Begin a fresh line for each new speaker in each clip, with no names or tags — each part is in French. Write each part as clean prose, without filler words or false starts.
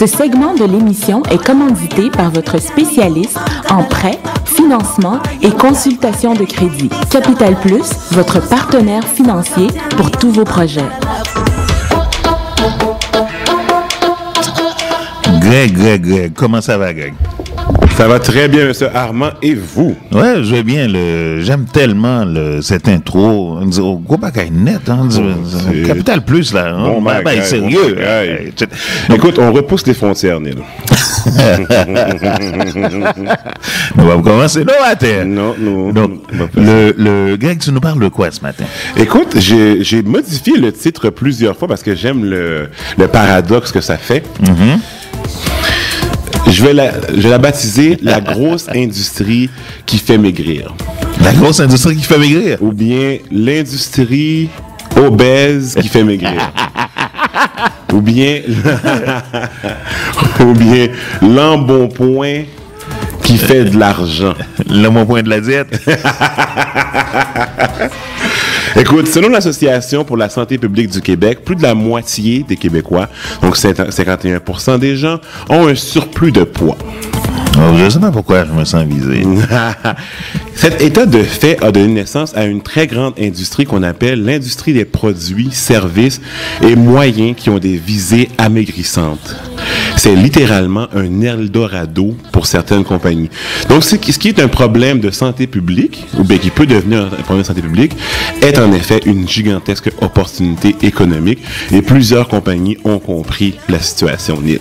Ce segment de l'émission est commandité par votre spécialiste en prêt, financement et consultation de crédit. Capital Plus, votre partenaire financier pour tous vos projets.
Greg, comment ça va, Greg?
Ça va très bien, M. Armand, et vous?
Ouais, je vais bien. J'aime tellement cette intro. On dit, oh, go back à net, hein? Capital Plus, là.
Bon,
sérieux.
Écoute, on repousse les frontières, Neil.
On va commencer là, matin.
Non.
Donc, Greg, tu nous parles de quoi ce matin?
Écoute, j'ai modifié le titre plusieurs fois parce que j'aime le paradoxe que ça fait.
Mm-hmm.
Je vais la baptiser la grosse industrie qui fait maigrir.
La grosse industrie qui fait maigrir?
Ou bien l'industrie obèse qui fait maigrir. Ou bien l'embonpoint qui fait de l'argent.
L'embonpoint de la diète?
Écoute, selon l'Association pour la santé publique du Québec, plus de la moitié des Québécois, donc 51% des gens, ont un surplus de poids.
Oh, je ne sais pas pourquoi je me sens visé.
Cet état de fait a donné naissance à une très grande industrie qu'on appelle l'industrie des produits, services et moyens qui ont des visées amaigrissantes. C'est littéralement un Eldorado pour certaines compagnies. Donc, ce qui est un problème de santé publique, ou bien qui peut devenir un problème de santé publique, est en effet une gigantesque opportunité économique et plusieurs compagnies ont compris la situation, Neil.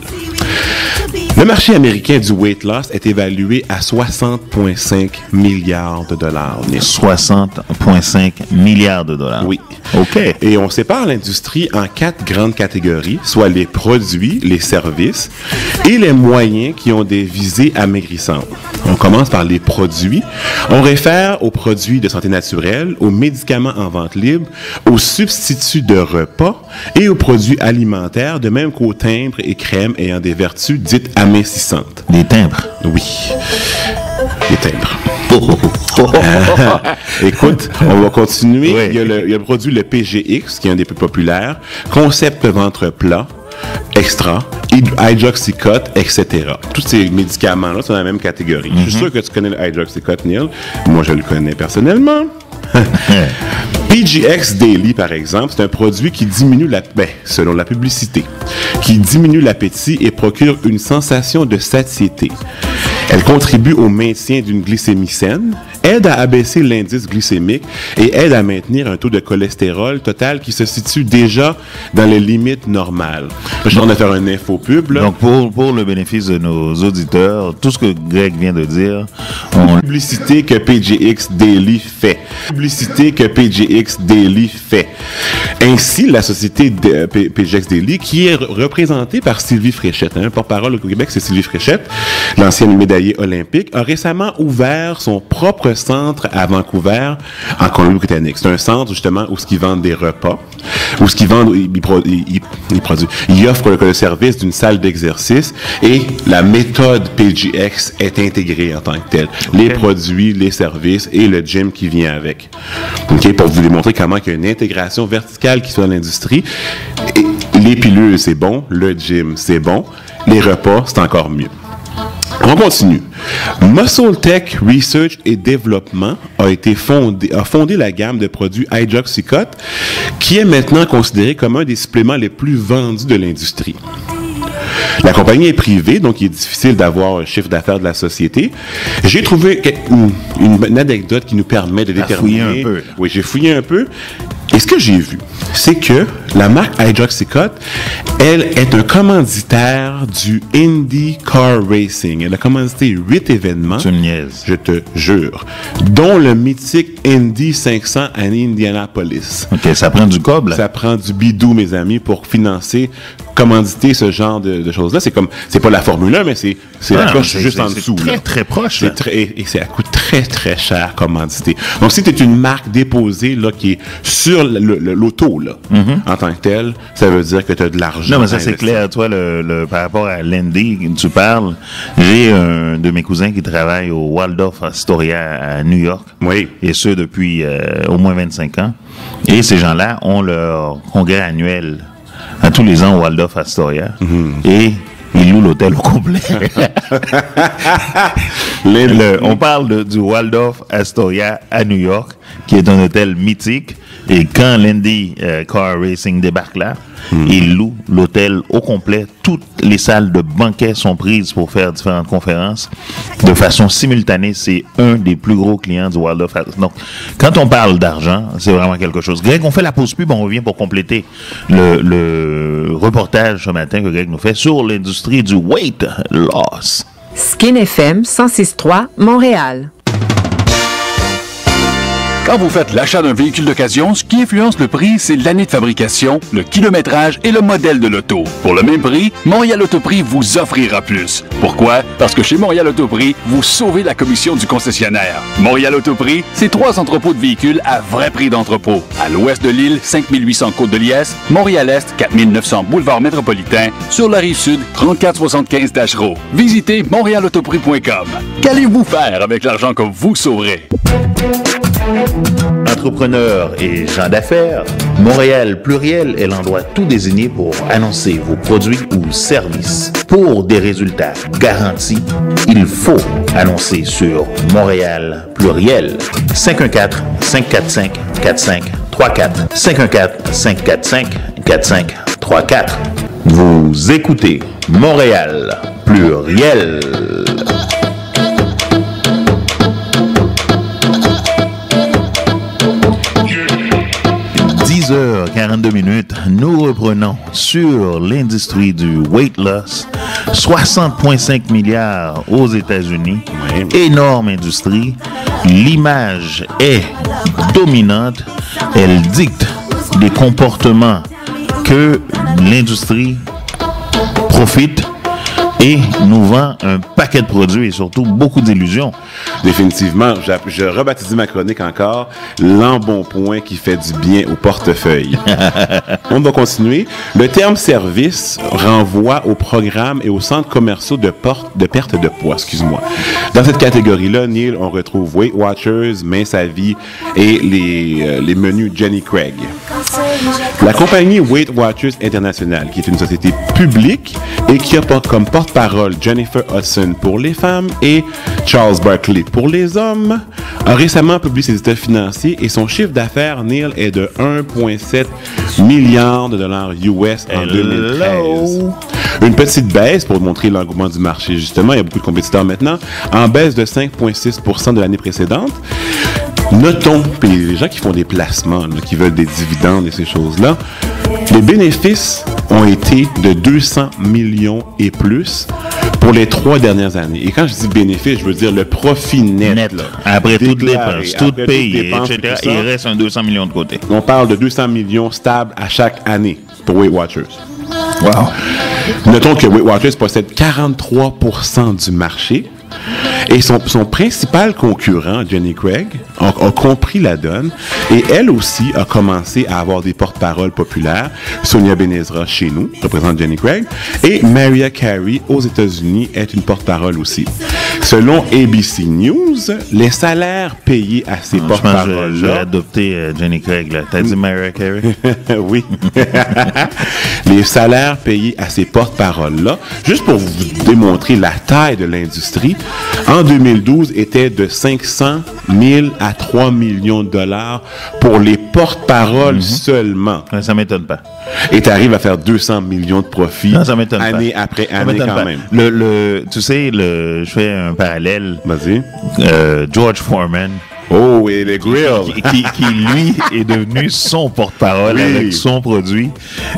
Le marché américain du weight loss est évalué à 60,5 milliards de dollars.
60,5 milliards de dollars.
Oui.
OK.
Et on sépare l'industrie en 4 grandes catégories, soit les produits, les services et les moyens qui ont des visées amaigrissantes. On commence par les produits. On réfère aux produits de santé naturelle, aux médicaments en vente libre, aux substituts de repas et aux produits alimentaires, de même qu'aux timbres et crèmes ayant des vertus dites amincissantes.
Les timbres?
Oui. Les timbres. Écoute, on va continuer.
Oui.
Il y a le produit, le PGX, qui est un des plus populaires. Concept ventre plat, extra, hydroxycut, etc. Tous ces médicaments-là sont dans la même catégorie. Je suis sûr que tu connais le hydroxycut, Neil. Moi, je le connais personnellement. PGX Daily, par exemple, c'est un produit qui diminue selon la publicité, qui diminue l'appétit et procure une sensation de satiété. Elle contribue au maintien d'une glycémie saine, aide à abaisser l'indice glycémique et aide à maintenir un taux de cholestérol total qui se situe déjà dans les limites normales. Je suis en train de faire un infopub, là.
Donc, pour le bénéfice de nos auditeurs, tout ce que Greg vient de dire...
Publicité que PGX Daily fait. Publicité que PGX Daily fait. Ainsi, la société de PGX Daily, qui est représentée par Sylvie Fréchette, hein, porte-parole au Québec, c'est Sylvie Fréchette, l'ancienne médaillée olympique, a récemment ouvert son propre centre à Vancouver, en Colombie-Britannique. C'est un centre, justement, où ils vendent des repas, où ils offrent le service d'une salle d'exercice et la méthode PGX est intégrée en tant que telle. Okay. Les produits, les services et le gym qui vient avec. Okay, pour vous démontrer comment il y a une intégration verticale qui se fait dans l'industrie. Et les pilules, c'est bon. Le gym, c'est bon. Les repas, c'est encore mieux. On continue. Muscle Tech Research et Développement a fondé la gamme de produits Hydroxycut, qui est maintenant considéré comme un des suppléments les plus vendus de l'industrie. La compagnie est privée, donc il est difficile d'avoir un chiffre d'affaires de la société. J'ai trouvé une anecdote qui nous permet de déterminer...
Fouillé un peu.
Oui, j'ai fouillé un peu. Et ce que j'ai vu, c'est que la marque Hydroxycut, elle est un commanditaire du Indy Car Racing. Elle a commandité 8 événements.
Tu me niaises.
Je te jure. Dont le mythique Indy 500 à Indianapolis.
OK, ça prend du cob, là.
Ça prend du bidou, mes amis, pour financer, commanditer ce genre de choses-là. C'est pas la Formule 1, mais c'est la coche juste en dessous.
C'est très proche.
Et ça coûte très, très cher commandité. Donc, si tu es une marque déposée là, qui est sur l'auto, là, en tant que telle, ça veut dire que tu as de l'argent.
Non, mais ça, c'est clair. Toi, par rapport à l'Indy, tu parles, j'ai un de mes cousins qui travaille au Waldorf Astoria à New York.
Oui.
Et ce, depuis au moins 25 ans. Et ces gens-là ont leur congrès annuel à tous les ans au Waldorf Astoria. Et ils loue l'hôtel au complet. On parle du Waldorf Astoria à New York, qui est un hôtel mythique. Et quand l'Indy Car Racing débarque là, il loue l'hôtel au complet. Toutes les salles de banquet sont prises pour faire différentes conférences de façon simultanée. C'est un des plus gros clients du Waldorf. Donc, quand on parle d'argent, c'est vraiment quelque chose. Greg, on fait la pause pub, on revient pour compléter le reportage ce matin que Greg nous fait sur l'industrie du weight loss.
Skin FM 106.3 Montréal.
Quand vous faites l'achat d'un véhicule d'occasion, ce qui influence le prix, c'est l'année de fabrication, le kilométrage et le modèle de l'auto. Pour le même prix, Montréal Autoprix vous offrira plus. Pourquoi? Parce que chez Montréal Autoprix, vous sauvez la commission du concessionnaire. Montréal Autoprix, c'est 3 entrepôts de véhicules à vrai prix d'entrepôt. À l'ouest de l'île, 5800 Côte-de-Liesse, Montréal-Est, 4900 Boulevard Métropolitain, sur la Rive-Sud, 3475 Tachereau. Visitez montrealautoprix.com. Qu'allez-vous faire avec l'argent que vous sauverez?
Entrepreneurs et gens d'affaires, Montréal Pluriel est l'endroit tout désigné pour annoncer vos produits ou services. Pour des résultats garantis, il faut annoncer sur Montréal Pluriel. 514-545-4534. 514-545-4534. Vous écoutez Montréal Pluriel. 10h42, nous reprenons sur l'industrie du weight loss. 60,5 milliards aux États-Unis. Énorme industrie. L'image est dominante. Elle dicte des comportements que l'industrie profite et nous vend un paquet de produits et surtout beaucoup d'illusions.
Définitivement, je rebaptise ma chronique encore l'embonpoint qui fait du bien au portefeuille. On va continuer. Le terme service renvoie aux programmes et aux centres commerciaux de perte de poids. Excuse-moi. Dans cette catégorie-là, Neil, on retrouve Weight Watchers, Mince à Vie et les menus Jenny Craig. La compagnie Weight Watchers International, qui est une société publique et qui a comme porte-parole Jennifer Hudson pour les femmes et Charles Barkley pour les hommes, a récemment publié ses états financiers et son chiffre d'affaires, Neil, est de 1,7 milliard de dollars US en 2013. Une petite baisse pour montrer l'engouement du marché, justement. Il y a beaucoup de compétiteurs maintenant, en baisse de 5,6% de l'année précédente. Notons, puis les gens qui font des placements, là, qui veulent des dividendes et ces choses-là, les bénéfices ont été de 200 millions et plus pour les 3 dernières années. Et quand je dis bénéfice, je veux dire le profit net. Là,
après toutes les dépenses, toutes payées, etc., il reste un 200 millions de côté.
On parle de 200 millions stables à chaque année pour Weight Watchers. Wow. Notons que Weight Watchers possède 43% du marché. Et son principal concurrent, Jenny Craig, a compris la donne et elle aussi a commencé à avoir des porte-paroles populaires. Sonia Benezra chez nous représente Jenny Craig et Mariah Carey aux États-Unis est une porte-parole aussi. Selon ABC News, les salaires payés à ces porte-paroles-là...
J'ai adopté Jenny Craig, là. T'as dit Mariah Carey?
Oui. Les salaires payés à ces porte-paroles-là, juste pour vous démontrer la taille de l'industrie, en 2012, était de 500 000 à 3 millions de dollars pour les porte-paroles seulement.
Ça m'étonne pas.
Et tu arrives à faire 200 millions de profits année après année quand même.
Tu sais, je fais un parallèle.
Vas-y.
George Foreman.
Oh, et les grills.
Qui lui, est devenu son porte-parole avec son produit.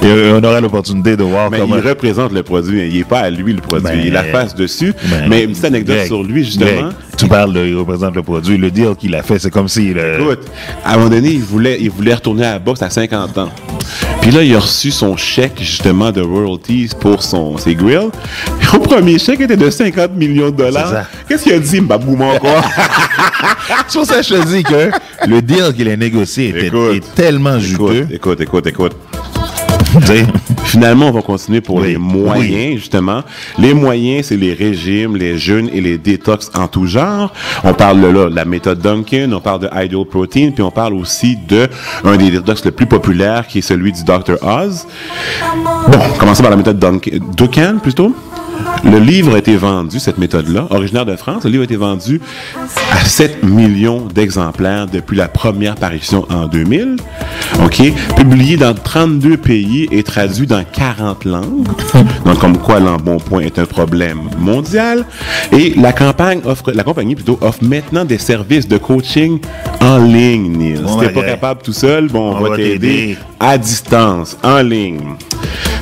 Et on aura l'opportunité de voir comment...
il représente le produit. Il n'est pas à lui, le produit. Il a la face dessus. Mais une petite anecdote sur lui, justement.
Tu parles il représente le produit. Le deal qu'il a fait, c'est comme s'il...
Écoute, à un moment donné, il voulait retourner à la boxe à 50 ans. Puis là, il a reçu son chèque, justement, de royalties pour ses grills. Son premier chèque était de 50 millions de dollars. Qu'est-ce qu'il a dit, Mbabouma, encore?
Sur ça, je te dis que le deal qu'il a négocié est tellement juteux.
Écoute. Finalement, on va continuer pour les moyens, justement. Les moyens, c'est les régimes, les jeûnes et les détox en tout genre. On parle de la méthode Dunkin, on parle de Ideal Protein, puis on parle aussi de un des détox le plus populaire, qui est celui du Dr. Oz. Bon, commençons par la méthode Dunkin, plutôt. le livre a été vendu, cette méthode-là, originaire de France, le livre a été vendu à 7 millions d'exemplaires depuis la première parution en 2000. OK? Publié dans 32 pays et traduit dans 40 langues. Donc, comme quoi l'embonpoint est un problème mondial. Et la compagnie offre maintenant des services de coaching en ligne, Neil. Si t'es pas capable tout seul, on va t'aider à distance, en ligne.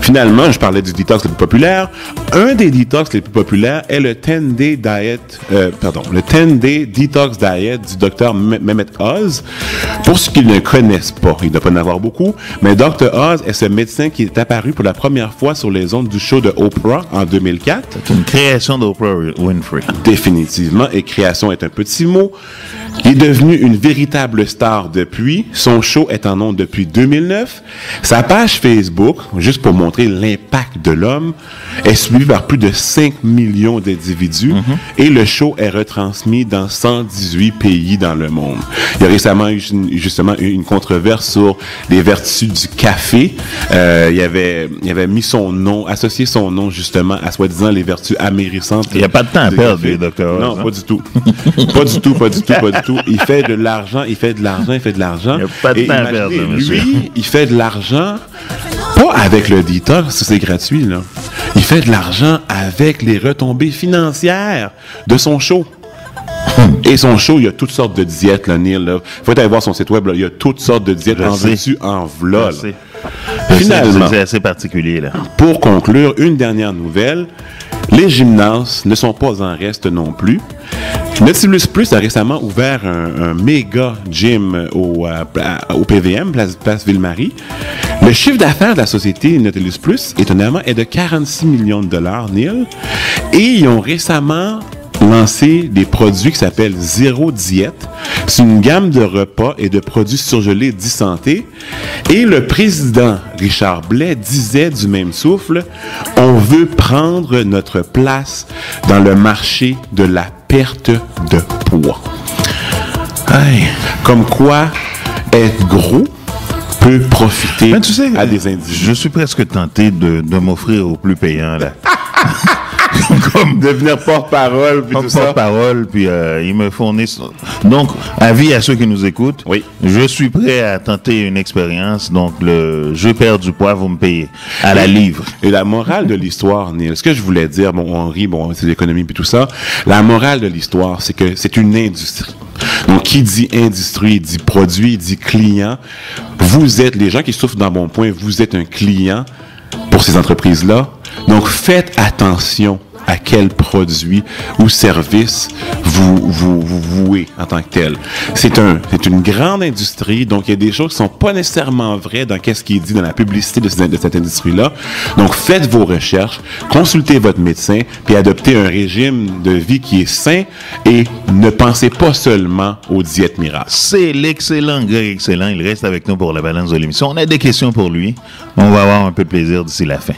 Finalement, je parlais du detox le plus populaire. Un des detox les plus populaires est le 10-day detox diet du Dr Mehmet Oz. Pour ceux qui ne le connaissent pas, il ne doit pas en avoir beaucoup, mais Dr Oz est ce médecin qui est apparu pour la première fois sur les ondes du show de Oprah en 2004.
C'est une création d'Oprah Winfrey.
Définitivement, et création est un petit mot. Il est devenu une véritable star depuis. Son show est en ondes depuis 2009. Sa page Facebook, juste pour montrer l'impact de l'homme, est suivie par plus de 5 millions d'individus et le show est retransmis dans 118 pays dans le monde. Il y a récemment eu justement une controverse sur les vertus du café. Il avait mis son nom, associé son nom justement à soi-disant les vertus amérissantes.
Il n'y a pas de temps à perdre, docteur.
Non, pas du tout. Pas du tout. Il fait de l'argent. Il n'y a
pas de temps à perdre, monsieur.
Lui, il fait de l'argent, pas avec le detox, c'est gratuit, là. Il fait de l'argent avec les retombées financières de son show. Et son show, il y a toutes sortes de diètes, là, Neil. Il faut aller voir son site web, là. Il y a toutes sortes de diètes. En veux-tu, en v'là.
Finalement, c'est assez particulier, là.
Pour conclure, une dernière nouvelle. Les gymnases ne sont pas en reste non plus. Nautilus Plus a récemment ouvert un méga gym au PVM, place Ville-Marie. Le chiffre d'affaires de la société Nautilus Plus, étonnamment, est de 46 millions de dollars, Neil. Et ils ont récemment lancé des produits qui s'appellent Zéro Diète. C'est une gamme de repas et de produits surgelés d'e-santé. Et le président Richard Blais disait du même souffle, on veut prendre notre place dans le marché de la perte de poids.
Aïe.
Comme quoi, être gros peut profiter à des individus.
Je suis presque tenté de m'offrir au plus payant, là.
Comme devenir porte-parole, puis tout ça.
Porte-parole, puis ils me fournissent. Donc, avis à ceux qui nous écoutent,
oui.
Je suis prêt à tenter une expérience. Donc, je perds du poids, vous me payez à la livre.
Et la morale de l'histoire, Neil, ce que je voulais dire, on rit, c'est l'économie puis tout ça. La morale de l'histoire, c'est que c'est une industrie. Donc, qui dit industrie, dit produit, dit client. Vous êtes, les gens qui souffrent d'embonpoint, vous êtes un client pour ces entreprises-là. Donc, faites attention à quel produit ou service vous vouez en tant que tel. C'est une grande industrie, donc il y a des choses qui sont pas nécessairement vraies dans qu'est-ce qui est dit dans la publicité de cette industrie-là. Donc, faites vos recherches, consultez votre médecin, puis adoptez un régime de vie qui est sain et ne pensez pas seulement aux diètes miracles.
C'est l'excellent Greg Excellent. Il reste avec nous pour la balance de l'émission. On a des questions pour lui. On va avoir un peu de plaisir d'ici la fin.